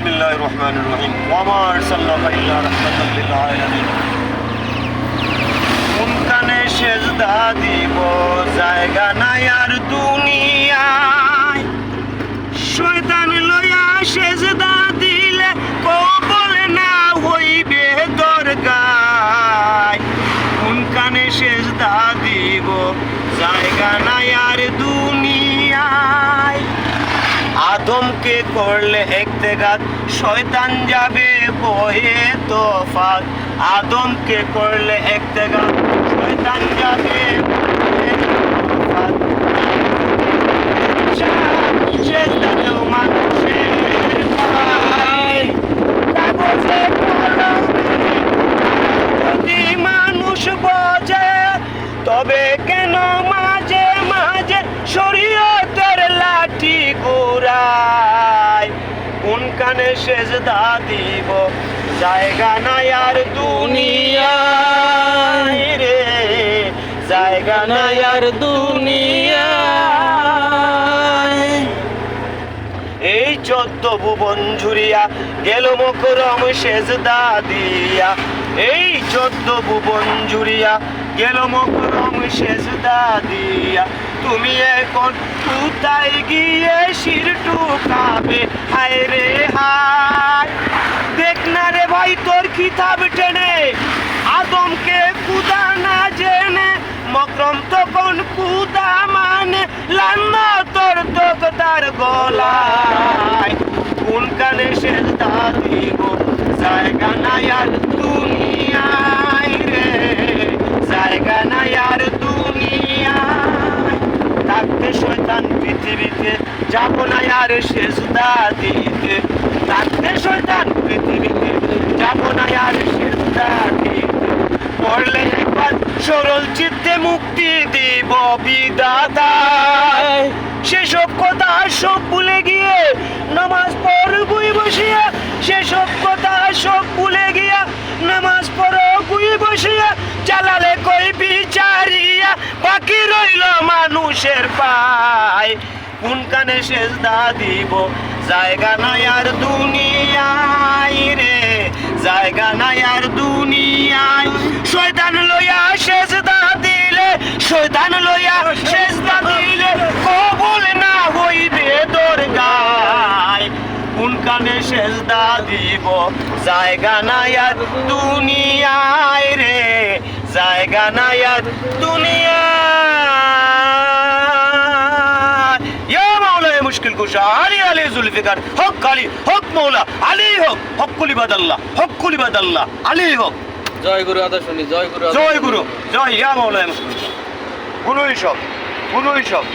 বিসমিল্লাহির রহমানির রহিম ওয়া মা আরসালনাকা ইল্লা রাহমাতাল লিল আলামিন। কোন কানে সেজদা দিব জায়গা নাই আর দুনিয়ায়, শয়তান লইয়া সেজদা দিলে কবুল না হইবে দরগায়। কোন কানে সেজদা দিব জায়গা নাই আর দুনিয়ায়। আদমকে করলে একতেঘাত শয়তান যাবে বয়ে তফাত। আদমকে করলে একতেঘাত শয়তান যাবে বয়ে তফাত। সেজদাতেও মানুষের পায়, কাগজে কলমে যদি মানুষ বোঝে, তবে কেন মাঝে মাঝে শরীয়তের লাঠি ঘুরায়। কোন কানে সেজদা দিব জায়গা নাই আর দুনিয়ায় রে, জায়গা নাই আর দুনিয়ায়। এই 14 ভুবন জুড়িয়া গেল মকরম সেজদা দিয়া। এই 14 ভুবন জুড়িয়া গেল মকরম সেজদা দিয়া। তুমি এখন কোথায় গিয়ে শির টুকাবে? হায় রে হায়, দেখ না রে ভাই তোর কিতাব টেনে, আদমকে কুদা না জেনে মকরম তখন কুদা মানে লান্না তোর তার গলায়। কোন কানে সেজদা দিব জায়গা নাই আর দুনিয়ায় রে, জায়গা নাই আর দুনিয়ায়। থাকতে শয়তান পৃথিবীতে যাব না আর সেজদা দিতে। থাকতে শয়তান পৃথিবীতে যাব না আর সেজদা দিতে। পড়লে একবার সরল চিত্তে মুক্তি দিব বিধাতা। সেসব কথা সব ভুলে গিয়ে নামাজ পড়বই বসিয়া। সেসব কথা সব ভুলে গিয়া নামাজ পড়বই বসিয়া। চালালে কই বিচারিয়া বাকি রইল মানুষের পায়। কোন কানে সেজদা দিব জায়গা নাই আর দুনিয়ায় রে, জায়গা নাই আর দুনিয়ায়। শয়তান লইয়া সেজদা দিলে, শয়তান লইয়া সেজদা দিলে কবুল না হইবে দরগায়। কোন কানে সেজদা দিব জায়গা নাই আর দুনিয়ায় রে, জায়গা নাই আর দুনিয়ায়। ইয়া মাওলা মুশকিল কুশা আলী আলী জুলফিকার হক আলী, হক মাওলা আলী, হক হক কুলিবাদ আল্লাহ, হক কুলিবাদ আল্লাহ আলী হক। জয় গুরু আদা শুনি, জয় গুরু, জয় গুরু, জয় ইয়া মাওলা মুশকিল। গুরুই সব, গুরুই সব।